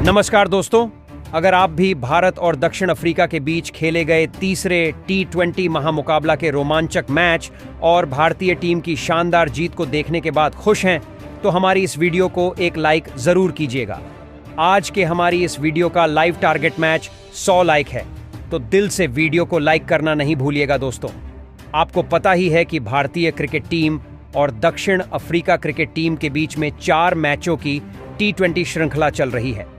नमस्कार दोस्तों, अगर आप भी भारत और दक्षिण अफ्रीका के बीच खेले गए तीसरे T20 महामुकाबला के रोमांचक मैच और भारतीय टीम की शानदार जीत को देखने के बाद खुश हैं, तो हमारी इस वीडियो को एक लाइक जरूर कीजिएगा। आज के हमारी इस वीडियो का लाइव टारगेट मैच 100 लाइक है, तो दिल से वीडियो को लाइक करना नहीं भूलिएगा दोस्तों। आपको पता ही है कि भारतीय क्रिकेट टीम और दक्षिण अफ्रीका क्रिकेट टीम के बीच में 4 मैचों की T20 श्रृंखला चल रही है।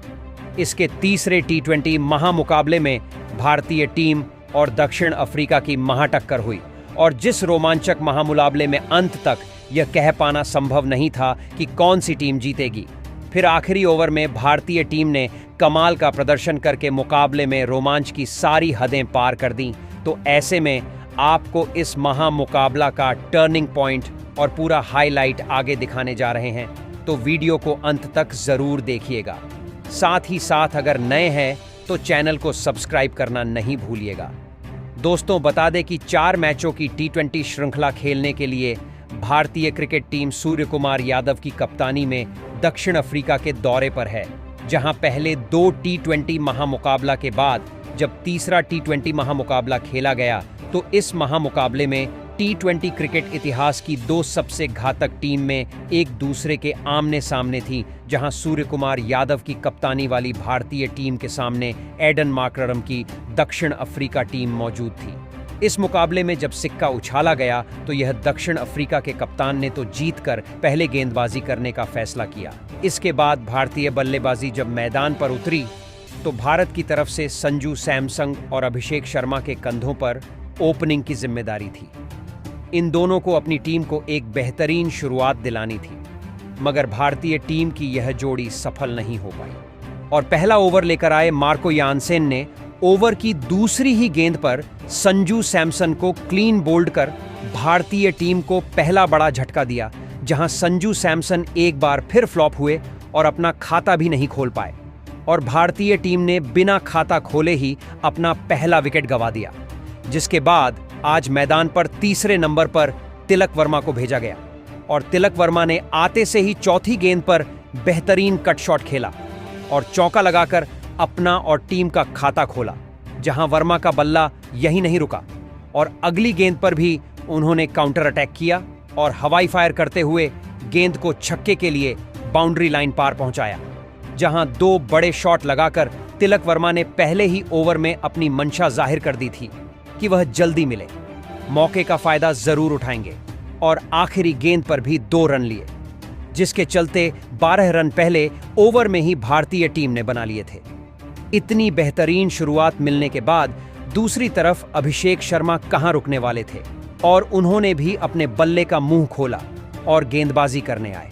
इसके तीसरे T20 महामुकाबले में भारतीय टीम और दक्षिण अफ्रीका की महाटक्कर हुई और जिस रोमांचक महामुकाबले में अंत तक यह कह पाना संभव नहीं था कि कौन सी टीम जीतेगी, फिर आखिरी ओवर में भारतीय टीम ने कमाल का प्रदर्शन करके मुकाबले में रोमांच की सारी हदें पार कर दी। तो ऐसे में आपको इस महामुकाबला का टर्निंग पॉइंट और पूरा हाईलाइट आगे दिखाने जा रहे हैं, तो वीडियो को अंत तक जरूर देखिएगा। साथ ही साथ अगर नए हैं तो चैनल को सब्सक्राइब करना नहीं भूलिएगा। दोस्तों, बता दें कि 4 मैचों की T20 श्रृंखला खेलने के लिए भारतीय क्रिकेट टीम सूर्य कुमार यादव की कप्तानी में दक्षिण अफ्रीका के दौरे पर है, जहां पहले 2 T20 महामुकाबला के बाद जब तीसरा T20 महामुकाबला खेला गया तो इस महामुकाबले में T20 क्रिकेट इतिहास की 2 सबसे घातक टीम में एक दूसरे के आमने सामने थी, जहां सूर्य कुमार यादव की कप्तानी वाली भारतीय टीम के सामने एडन मार्करम की दक्षिण अफ्रीका टीम मौजूद थी। इस मुकाबले में जब सिक्का उछाला गया तो यह दक्षिण अफ्रीका के कप्तान ने तो जीतकर पहले गेंदबाजी करने का फैसला किया। इसके बाद भारतीय बल्लेबाजी जब मैदान पर उतरी तो भारत की तरफ से संजू सैमसन और अभिषेक शर्मा के कंधों पर ओपनिंग की जिम्मेदारी थी। इन दोनों को अपनी टीम को एक बेहतरीन शुरुआत दिलानी थी, मगर भारतीय टीम की यह जोड़ी सफल नहीं हो पाई और पहला ओवर लेकर आए मार्को यानसेन ने ओवर की दूसरी ही गेंद पर संजू सैमसन को क्लीन बोल्ड कर भारतीय टीम को पहला बड़ा झटका दिया, जहां संजू सैमसन एक बार फिर फ्लॉप हुए और अपना खाता भी नहीं खोल पाए और भारतीय टीम ने बिना खाता खोले ही अपना पहला विकेट गंवा दिया। जिसके बाद आज मैदान पर तीसरे नंबर पर तिलक वर्मा को भेजा गया और तिलक वर्मा ने आते से ही चौथी गेंद पर बेहतरीन कट शॉट खेला और चौका लगाकर अपना और टीम का खाता खोला, जहां वर्मा का बल्ला यही नहीं रुका और अगली गेंद पर भी उन्होंने काउंटर अटैक किया और हवाई फायर करते हुए गेंद को छक्के के लिए बाउंड्री लाइन पार पहुंचाया, जहां 2 बड़े शॉट लगाकर तिलक वर्मा ने पहले ही ओवर में अपनी मंशा जाहिर कर दी थी कि वह जल्दी मिले, मौके का फायदा जरूर उठाएंगे और आखिरी गेंद पर भी 2 रन लिए, जिसके चलते 12 रन पहले ओवर में ही भारतीय टीम ने बना लिए थे। इतनी बेहतरीन शुरुआत मिलने के बाद दूसरी तरफ अभिषेक शर्मा कहां रुकने वाले थे और उन्होंने भी अपने बल्ले का मुंह खोला और गेंदबाजी करने आए।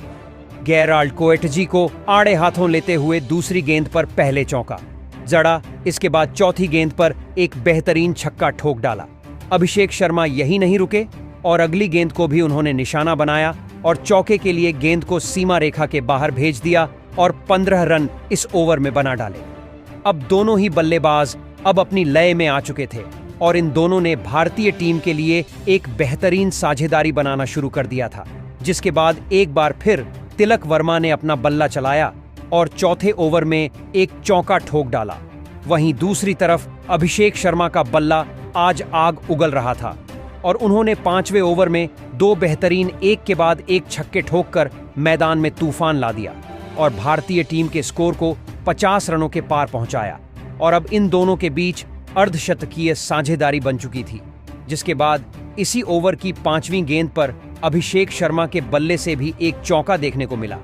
गेराल्ड कोएटजी को आड़े हाथों लेते हुए दूसरी गेंद पर पहले चौका जड़ा, इसके बाद चौथी गेंद पर एक बेहतरीन छक्का ठोक डाला। अभिषेक शर्मा यही नहीं रुके और अगली गेंद को भी उन्होंने निशाना बनाया और चौके के लिए गेंद को सीमा रेखा के बाहर भेज दिया और 15 रन इस ओवर में बना डाले। अब दोनों ही बल्लेबाज अब अपनी लय में आ चुके थे और इन दोनों ने भारतीय टीम के लिए एक बेहतरीन साझेदारी बनाना शुरू कर दिया था, जिसके बाद एक बार फिर तिलक वर्मा ने अपना बल्ला चलाया और चौथे ओवर में एक चौका ठोक डाला। वहीं दूसरी तरफ अभिषेक शर्मा का बल्ला आज आग उगल रहा था और उन्होंने 5वें ओवर में 2 बेहतरीन एक के बाद एक छक्के ठोककर मैदान में तूफान ला दिया और भारतीय टीम के स्कोर को 50 रनों के पार पहुंचाया और अब इन दोनों के बीच अर्धशतकीय साझेदारी बन चुकी थी, जिसके बाद इसी ओवर की 5वीं गेंद पर अभिषेक शर्मा के बल्ले से भी एक चौका देखने को मिला।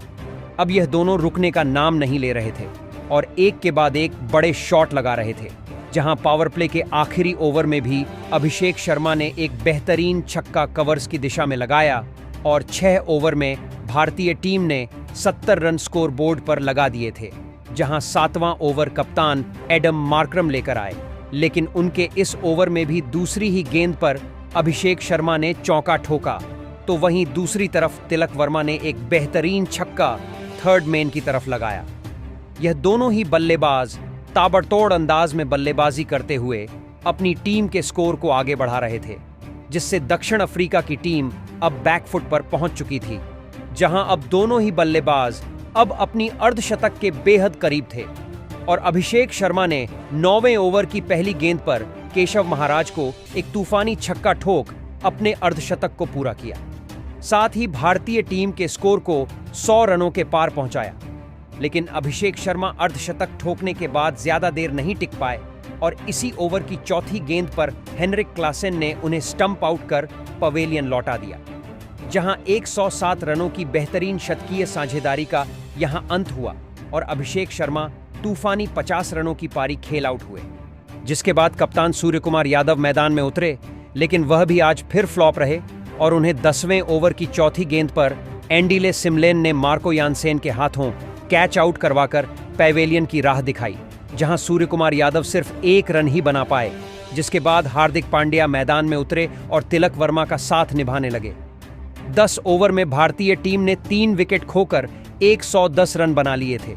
अब यह दोनों रुकने का नाम नहीं ले रहे थे और एक के बाद एक बड़े शॉट लगा रहे थे, जहां पावर प्ले के आखिरी ओवर में भी अभिषेक शर्मा ने एक बेहतरीन छक्का कवर्स की दिशा में लगाया और 6 ओवर में भारतीय टीम ने 70 रन स्कोर बोर्ड पर लगा दिए थे, जहां 7वां ओवर कप्तान एडम मार्करम लेकर आए, लेकिन उनके इस ओवर में भी दूसरी ही गेंद पर अभिषेक शर्मा ने चौका ठोका, तो वहीं दूसरी तरफ तिलक वर्मा ने एक बेहतरीन छक्का थर्ड मैन की तरफ लगाया। यह दोनों ही बल्लेबाज ताबड़तोड़ अंदाज में बल्लेबाजी करते हुए अपनी टीम के स्कोर को आगे बढ़ा रहे थे, जिससे दक्षिण अफ्रीका की टीम अब बैकफुट पर पहुंच चुकी थी, जहां अब दोनों ही बल्लेबाज अब अपनी अर्धशतक के बेहद करीब थे और अभिषेक शर्मा ने 9वें ओवर की पहली गेंद पर केशव महाराज को एक तूफानी छक्का ठोक अपने अर्धशतक को पूरा किया। साथ ही भारतीय टीम के स्कोर को 100 रनों के पार पहुंचाया। लेकिन अभिषेक शर्मा अर्धशतक ठोकने के बाद ज्यादा देर नहीं टिक पाए और इसी ओवर की चौथी गेंद पर हेनरिक क्लासेन ने उन्हें स्टंप आउट कर पवेलियन लौटा दिया, जहां 107 रनों की बेहतरीन शतकीय साझेदारी का यहां अंत हुआ और अभिषेक शर्मा तूफानी 50 रनों की पारी खेल आउट हुए। जिसके बाद कप्तान सूर्यकुमार यादव मैदान में उतरे, लेकिन वह भी आज फिर फ्लॉप रहे और उन्हें 10वें ओवर की चौथी गेंद पर एंडिले सिमलेन ने मार्को यानसेन के हाथों कैच आउट करवाकर पैवेलियन की राह दिखाई, जहां सूर्यकुमार यादव सिर्फ 1 रन ही बना पाए। जिसके बाद हार्दिक पांड्या मैदान में उतरे और तिलक वर्मा का साथ निभाने लगे। 10 ओवर में भारतीय टीम ने 3 विकेट खोकर 110 रन बना लिए थे।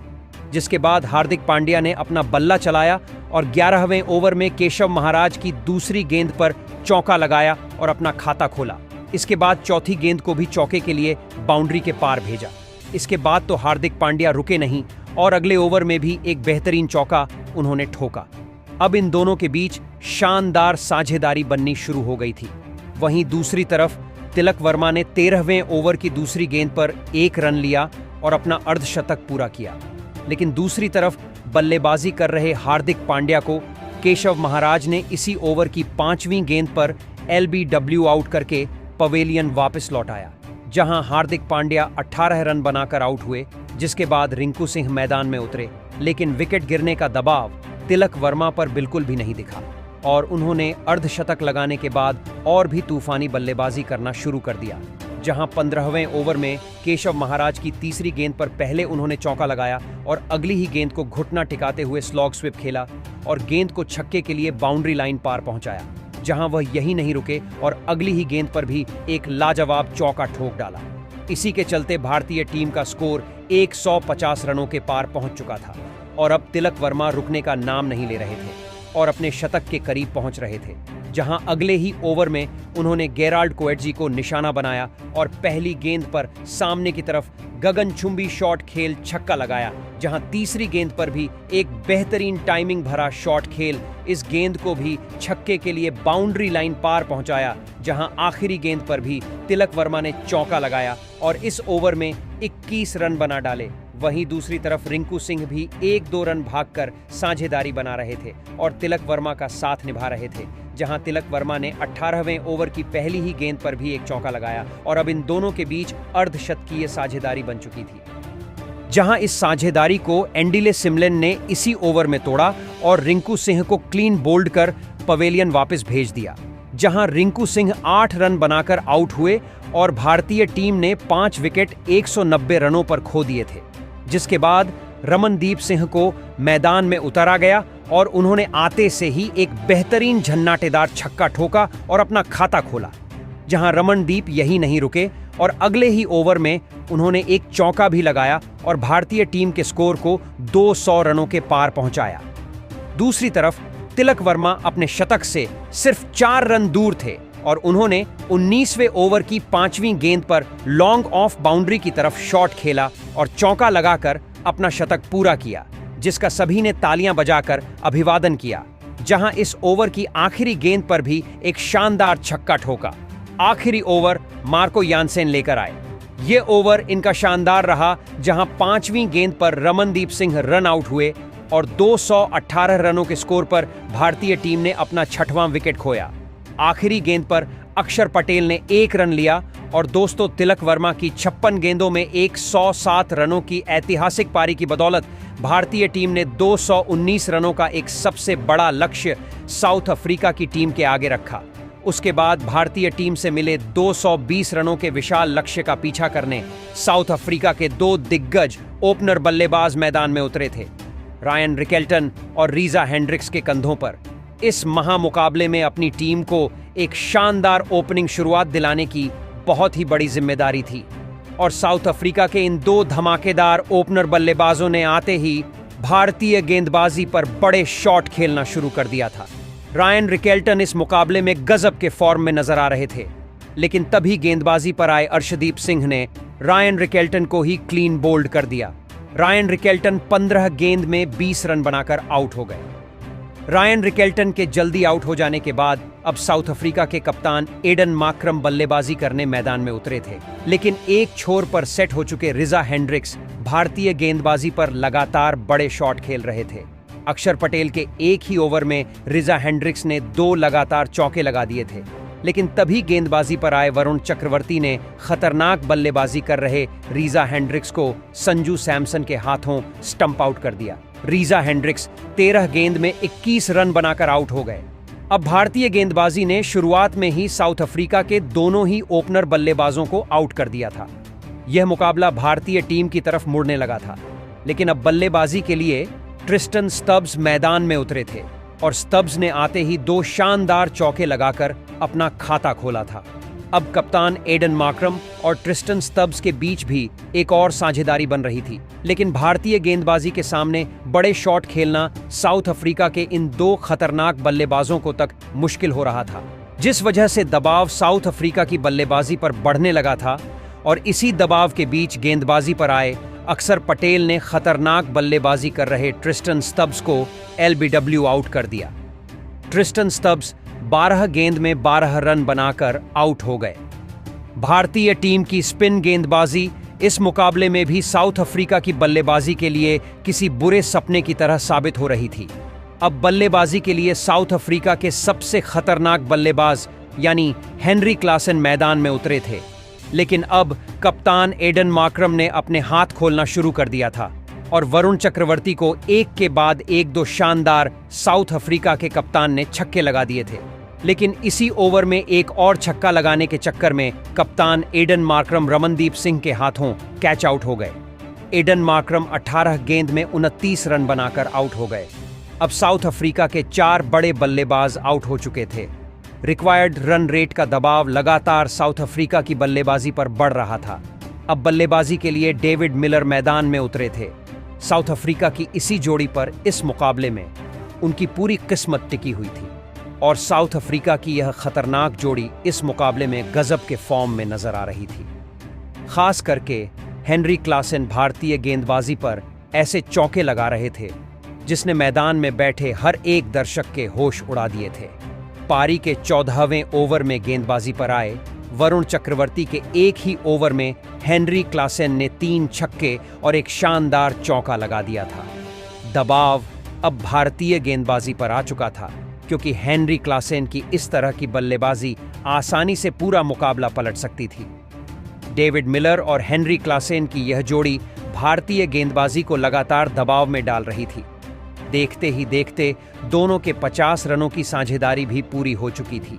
जिसके बाद हार्दिक पांड्या ने अपना बल्ला चलाया और 11वें ओवर में केशव महाराज की दूसरी गेंद पर चौका लगाया और अपना खाता खोला। इसके बाद चौथी गेंद को भी चौके के लिए बाउंड्री के पार भेजा। इसके बाद तो हार्दिक पांड्या रुके नहीं और अगले ओवर में भी एक बेहतरीन चौका उन्होंने ठोका। अब इन दोनों के बीच शानदार साझेदारी बननी शुरू हो गई थी। वहीं दूसरी तरफ तिलक वर्मा ने 13वें ओवर की दूसरी गेंद पर 1 रन लिया और अपना अर्धशतक पूरा किया। लेकिन दूसरी तरफ बल्लेबाजी कर रहे हार्दिक पांड्या को केशव महाराज ने इसी ओवर की 5वीं गेंद पर LBW आउट करके पवेलियन वापस लौटाया, जहां हार्दिक पांड्या 18 रन बनाकर आउट हुए। जिसके बाद रिंकू सिंह मैदान में उतरे, लेकिन विकेट गिरने का दबाव तिलक वर्मा पर बिल्कुल भी नहीं दिखा और उन्होंने अर्धशतक लगाने के बाद और भी तूफानी बल्लेबाजी करना शुरू कर दिया, जहां 15वें ओवर में केशव महाराज की तीसरी गेंद पर पहले उन्होंने चौका लगाया और अगली ही गेंद को घुटना टिकाते हुए स्लॉग स्विप खेला और गेंद को छक्के के लिए बाउंड्री लाइन पार पहुंचाया, जहां वह यही नहीं रुके और अगली ही गेंद पर भी एक लाजवाब चौका ठोक डाला। इसी के चलते भारतीय टीम का स्कोर 150 रनों के पार पहुंच चुका था और अब तिलक वर्मा रुकने का नाम नहीं ले रहे थे और अपने शतक के करीब पहुंच रहे थे, जहां अगले ही ओवर में उन्होंने गेराल्ड कोएट्जी को निशाना बनाया और पहली गेंद पर सामने की तरफ गगनचुंबी शॉट खेल छक्का लगाया, जहां तीसरी गेंद पर भी एक बेहतरीन टाइमिंग भरा शॉट खेल इस गेंद को भी छक्के के लिए बाउंड्री लाइन पार पहुंचाया, जहां आखिरी गेंद पर भी तिलक वर्मा ने चौका लगाया और इस ओवर में 21 रन बना डाले। वहीं दूसरी तरफ रिंकू सिंह भी 1-2 रन भागकर साझेदारी बना रहे थे और तिलक वर्मा का साथ निभा रहे थे, जहां तिलक वर्मा ने 18वें ओवर की पहली ही गेंद पर भी एक चौका लगाया और अब इन दोनों के बीच अर्धशतकीय साझेदारी बन चुकी थी, जहां इस साझेदारी को एंडिले सिमलेन ने इसी ओवर में तोड़ा और रिंकू सिंह को क्लीन बोल्ड कर पवेलियन वापस भेज दिया, जहां रिंकू सिंह 8 रन बनाकर आउट हुए और भारतीय टीम ने 5 विकेट 190 रनों पर खो दिए थे। जिसके बाद रमनदीप सिंह को मैदान में उतारा गया और उन्होंने आते से ही एक बेहतरीन झन्नाटेदार छक्का ठोका और अपना खाता खोला, जहां रमनदीप यही नहीं रुके और अगले ही ओवर में उन्होंने एक चौका भी लगाया और भारतीय टीम के स्कोर को 200 रनों के पार पहुंचाया। दूसरी तरफ तिलक वर्मा अपने शतक से सिर्फ 4 रन दूर थे और उन्होंने 19वें ओवर की 5वीं गेंद पर लॉन्ग ऑफ बाउंड्री की तरफ शॉट खेला और चौका लगाकर अपना शतक पूरा किया, जिसका सभी ने तालियां बजाकर अभिवादन किया, जहां इस ओवर की आखिरी गेंद पर भी एक शानदार छक्का ठोका। आखिरी ओवर मार्को यानसेन लेकर आए। ये ओवर इनका शानदार रहा, जहां 5वीं गेंद पर रमनदीप सिंह रन आउट हुए और 218 रनों के स्कोर पर भारतीय टीम ने अपना 6वां विकेट खोया। आखिरी गेंद पर अक्षर पटेल ने 1 रन लिया और दोस्तों तिलक वर्मा की 56 गेंदों में 107 रनों की ऐतिहासिक पारी की बदौलत भारतीय टीम ने 219 रनों का एक सबसे बड़ा लक्ष्य साउथ अफ्रीका की टीम के आगे रखा। उसके बाद भारतीय टीम से मिले 220 रनों के विशाल लक्ष्य का पीछा करने साउथ अफ्रीका के 2 दिग्गज ओपनर बल्लेबाज मैदान में उतरे थे, रायन रिकेल्टन और रीजा हेंड्रिक्स के कंधों पर। इस महामुकाबले में अपनी टीम को एक शानदार ओपनिंग शुरुआत दिलाने की बहुत ही बड़ी जिम्मेदारी थी और साउथ अफ्रीका के इन 2 धमाकेदार ओपनर बल्लेबाजों ने आते ही भारतीय गेंदबाजी पर बड़े शॉट खेलना शुरू कर दिया था। रायन रिकेल्टन इस मुकाबले में गजब के फॉर्म में नजर आ रहे थे, लेकिन तभी गेंदबाजी पर आए अर्शदीप सिंह ने रायन रिकेल्टन को ही क्लीन बोल्ड कर दिया रायन रिकेल्टन 15 गेंद में 20 रन बनाकर आउट हो गए। रायन रिकेल्टन के जल्दी आउट हो जाने के बाद अब साउथ अफ्रीका के कप्तान एडन मार्क्रम बल्लेबाजी करने मैदान में उतरे थे, लेकिन एक छोर पर सेट हो चुके रिजा हेंड्रिक्स भारतीय गेंदबाजी पर लगातार बड़े शॉट खेल रहे थे। अक्षर पटेल के एक ही ओवर में रिजा हेंड्रिक्स ने 2 लगातार चौके लगा दिए थे, लेकिन तभी गेंदबाजी पर आए वरुण चक्रवर्ती ने खतरनाक बल्लेबाजी कर रहे रिजा हेंड्रिक्स को संजू सैमसन के हाथों स्टंप आउट कर दिया। रिजा हेंड्रिक्स 13 गेंद में 21 रन बनाकर आउट हो गए। अब भारतीय गेंदबाजी ने शुरुआत में ही साउथ अफ्रीका के दोनों ही ओपनर बल्लेबाजों को आउट कर दिया था। यह मुकाबला भारतीय टीम की तरफ मुड़ने लगा था, लेकिन अब बल्लेबाजी के लिए ट्रिस्टन स्टब्स मैदान में उतरे थे और स्टब्स ने आते ही 2 शानदार चौके लगाकर अपना खाता खोला था। अब कप्तान एडन मार्क्रम और ट्रिस्टन स्टब्स के बीच भी एक और साझेदारी बन रही थी, लेकिन भारतीय गेंदबाजी के सामने बड़े शॉट खेलना साउथ अफ्रीका के इन 2 खतरनाक बल्लेबाजों को तक मुश्किल हो रहा था, जिस वजह से दबाव साउथ अफ्रीका की बल्लेबाजी पर बढ़ने लगा था। और इसी दबाव के बीच गेंदबाजी पर आए अक्षर पटेल ने खतरनाक बल्लेबाजी कर रहे ट्रिस्टन स्टब्स को एलबीडब्ल्यू आउट कर दिया। ट्रिस्टन स्टब्स 12 गेंद में 12 रन बनाकर आउट हो गए। भारतीय टीम की स्पिन गेंदबाजी इस मुकाबले में भी साउथ अफ्रीका की बल्लेबाजी के लिए किसी बुरे सपने की तरह साबित हो रही थी। अब बल्लेबाजी के लिए साउथ अफ्रीका के सबसे खतरनाक बल्लेबाज यानी हेनरी क्लासन मैदान में उतरे थे, लेकिन अब कप्तान एडन मार्क्रम ने अपने हाथ खोलना शुरू कर दिया था और वरुण चक्रवर्ती को एक के बाद एक 2 शानदार साउथ अफ्रीका के कप्तान ने छक्के लगा दिए थे। लेकिन इसी ओवर में एक और छक्का लगाने के चक्कर में कप्तान एडन मार्क्रम रमनदीप सिंह के हाथों कैच आउट हो गए। एडन मार्क्रम 18 गेंद में 29 रन बनाकर आउट हो गए। अब साउथ अफ्रीका के 4 बड़े बल्लेबाज आउट हो चुके थे। रिक्वायर्ड रन रेट का दबाव लगातार साउथ अफ्रीका की बल्लेबाजी पर बढ़ रहा था। अब बल्लेबाजी के लिए डेविड मिलर मैदान में उतरे थे। साउथ अफ्रीका की इसी जोड़ी पर इस मुकाबले में उनकी पूरी किस्मत टिकी हुई थी और साउथ अफ्रीका की यह खतरनाक जोड़ी इस मुकाबले में गजब के फॉर्म में नजर आ रही थी। खास करके हेनरी क्लासन भारतीय गेंदबाजी पर ऐसे चौके लगा रहे थे जिसने मैदान में बैठे हर एक दर्शक के होश उड़ा दिए थे। पारी के 14वें ओवर में गेंदबाजी पर आए वरुण चक्रवर्ती के एक ही ओवर में हेनरी क्लासन ने 3 छक्के और एक शानदार चौका लगा दिया था। दबाव अब भारतीय गेंदबाजी पर आ चुका था, क्योंकि हेनरी क्लासन की इस तरह की बल्लेबाजी आसानी से पूरा मुकाबला पलट सकती थी। डेविड मिलर और हेनरी क्लासन की यह जोड़ी भारतीय गेंदबाजी को लगातार दबाव में डाल रही थी। देखते ही देखते दोनों के 50 रनों की साझेदारी भी पूरी हो चुकी थी।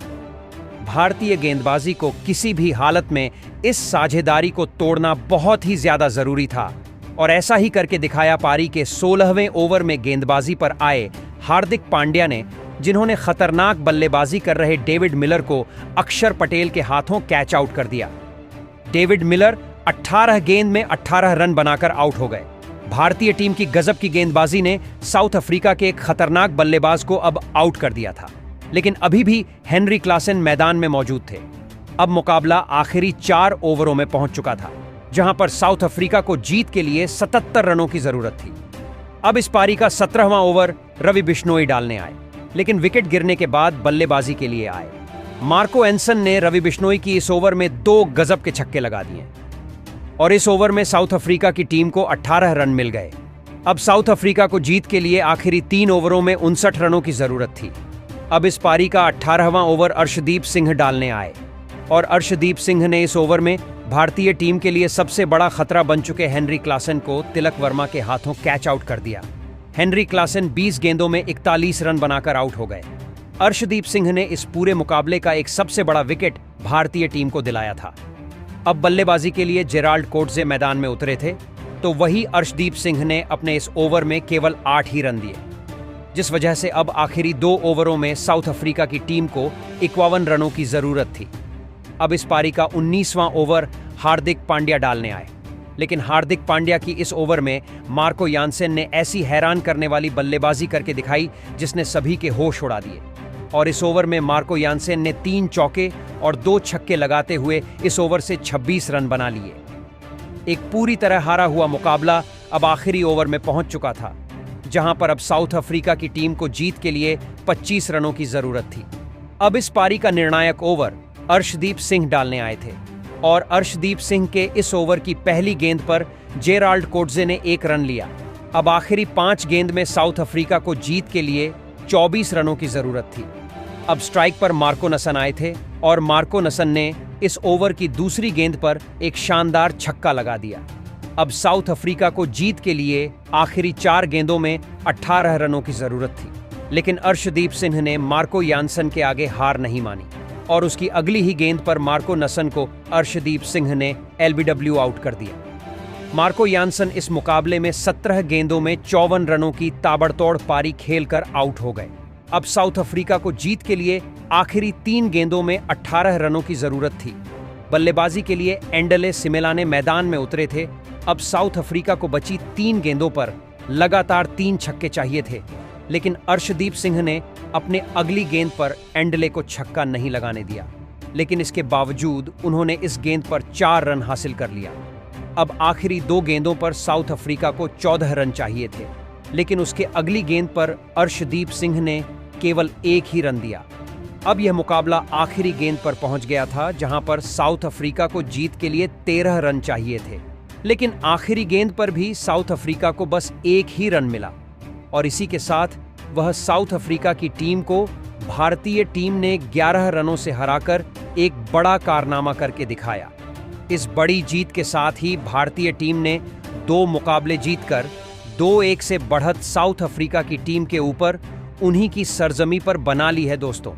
भारतीय गेंदबाजी को किसी भी हालत में इस साझेदारी को तोड़ना बहुत ही ज्यादा जरूरी था और ऐसा ही करके दिखाया पारी के 16वें ओवर में गेंदबाजी पर आए हार्दिक पांड्या ने, जिन्होंने खतरनाक बल्लेबाजी कर रहे डेविड मिलर को अक्षर पटेल के हाथों कैच आउट कर दिया। डेविड मिलर 18 गेंद में 18 रन बनाकर आउट हो गए। भारतीय टीम की गजब की गेंदबाजी ने साउथ अफ्रीका के एक खतरनाक बल्लेबाज को अब आउट कर दिया था, लेकिन अभी भी हेनरी क्लासन मैदान में मौजूद थे। अब मुकाबला आखिरी 4 ओवरों में पहुंच चुका था, जहां पर साउथ अफ्रीका को जीत के लिए 77 रनों की जरूरत थी। अब इस पारी का 17वां ओवर रवि बिश्नोई डालने आए, लेकिन विकेट गिरने के बाद बल्लेबाजी के लिए आए। मार्को एंसन ने रवि बिश्नोई की इस ओवर में 2 गजब के छक्के लगा दिए और इस ओवर में साउथ अफ्रीका की टीम को 18 रन मिल गए। अब साउथ अफ्रीका को जीत के लिए आखिरी 3 ओवरों में 59 रनों की जरूरत थी। अब इस पारी का 18वां ओवर अर्शदीप सिंह डालने आए और अर्शदीप सिंह ने इस ओवर में भारतीय टीम के लिए सबसे बड़ा खतरा बन चुके हेनरी क्लासन को तिलक वर्मा के हाथों कैच आउट कर दिया। हेनरी क्लासन 20 गेंदों में 41 रन बनाकर आउट हो गए। अर्शदीप सिंह ने इस पूरे मुकाबले का एक सबसे बड़ा विकेट भारतीय टीम को दिलाया था। अब बल्लेबाजी के लिए जेराल्ड कोटजे मैदान में उतरे थे, तो वही अर्शदीप सिंह ने अपने इस ओवर में केवल 8 ही रन दिए, जिस वजह से अब आखिरी 2 ओवरों में साउथ अफ्रीका की टीम को 51 रनों की जरूरत थी। अब इस पारी का 19वां ओवर हार्दिक पांड्या डालने आए, लेकिन हार्दिक पांड्या की इस ओवर में मार्को यानसेन ने ऐसी हैरान करने वाली बल्लेबाजी करके दिखाई जिसने सभी के होश उड़ा दिए। और इस ओवर में मार्को यानसेन ने 3 चौके और 2 छक्के लगाते हुए इस ओवर से 26 रन बना लिए। एक पूरी तरह हारा हुआ मुकाबला अब आखिरी ओवर में पहुंच चुका था, जहां पर अब साउथ अफ्रीका की टीम को जीत के लिए 25 रनों की जरूरत थी। अब इस पारी का निर्णायक ओवर अर्शदीप सिंह डालने आए थे और अर्शदीप सिंह के इस ओवर की पहली गेंद पर जेराल्ड कोटजे ने 1 रन लिया। अब आखिरी 5 गेंद में साउथ अफ्रीका को जीत के लिए 24 रनों की जरूरत थी। अब स्ट्राइक पर मार्को नसन आए थे और मार्को नसन ने इस ओवर की दूसरी गेंद पर एक शानदार छक्का लगा दिया। अब साउथ अफ्रीका को जीत के लिए आखिरी 4 गेंदों में 18 रनों की जरूरत थी, लेकिन अर्शदीप सिंह ने मार्को यानसन के आगे हार नहीं मानी और उसकी अगली ही गेंद पर मार्को नसन को अर्शदीप सिंह ने एलबीडब्ल्यू आउट कर दिया। मार्को यानसन इस मुकाबले में 17 गेंदों में 54 रनों की ताबड़तोड़ पारी खेलकर आउट हो गए। अब साउथ अफ्रीका को जीत के लिए आखिरी 3 गेंदों में 18 रनों की जरूरत थी। बल्लेबाजी के लिए एंडले सिमेलाने मैदान में उतरे थे। अब साउथ अफ्रीका को बची 3 गेंदों पर लगातार 3 छक्के चाहिए थे, लेकिन अर्शदीप सिंह ने अपने अगली गेंद पर एंडले को छक्का नहीं लगाने दिया, लेकिन इसके बावजूद उन्होंने इस गेंद पर 4 रन हासिल कर लिया। अब आखिरी 2 गेंदों पर साउथ अफ्रीका को 14 रन चाहिए थे, लेकिन उसके अगली गेंद पर अर्शदीप सिंह ने केवल 1 ही रन दिया। अब यह मुकाबला आखिरी गेंद पर पहुंच गया था, जहां पर साउथ अफ्रीका को जीत के लिए 13 रन चाहिए थे, लेकिन आखिरी गेंद पर भी साउथ अफ्रीका को बस 1 ही रन मिला और इसी के साथ वह साउथ अफ्रीका की टीम को भारतीय टीम ने 11 रनों से हराकर एक बड़ा कारनामा करके दिखाया। इस बड़ी जीत के साथ ही भारतीय टीम ने 2 मुकाबले जीतकर 2-1 से बढ़त साउथ अफ्रीका की टीम के ऊपर उन्हीं की सरजमी पर बना ली है। दोस्तों,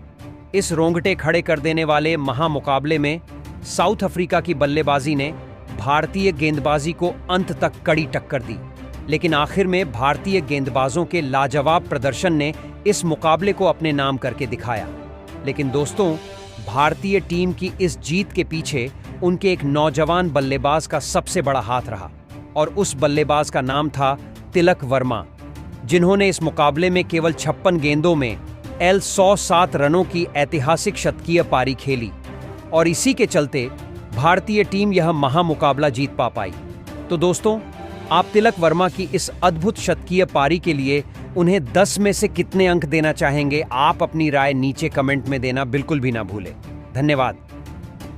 इस रोंगटे खड़े कर देने वाले महामुकाबले में साउथ अफ्रीका की बल्लेबाजी ने भारतीय गेंदबाजी को अंत तक कड़ी टक्कर दी, लेकिन आखिर में भारतीय गेंदबाजों के लाजवाब प्रदर्शन ने इस मुकाबले को अपने नाम करके दिखाया। लेकिन दोस्तों, भारतीय टीम की इस जीत के पीछे उनके एक नौजवान बल्लेबाज का सबसे बड़ा हाथ रहा और उस बल्लेबाज का नाम था तिलक वर्मा, जिन्होंने इस मुकाबले में केवल 56 गेंदों में 107 रनों की ऐतिहासिक शतकीय पारी खेली और इसी के चलते भारतीय टीम यह महामुकाबला जीत पाई। तो दोस्तों, आप तिलक वर्मा की इस अद्भुत शतकीय पारी के लिए उन्हें 10 में से कितने अंक देना चाहेंगे? आप अपनी राय नीचे कमेंट में देना बिल्कुल भी ना भूलें। धन्यवाद।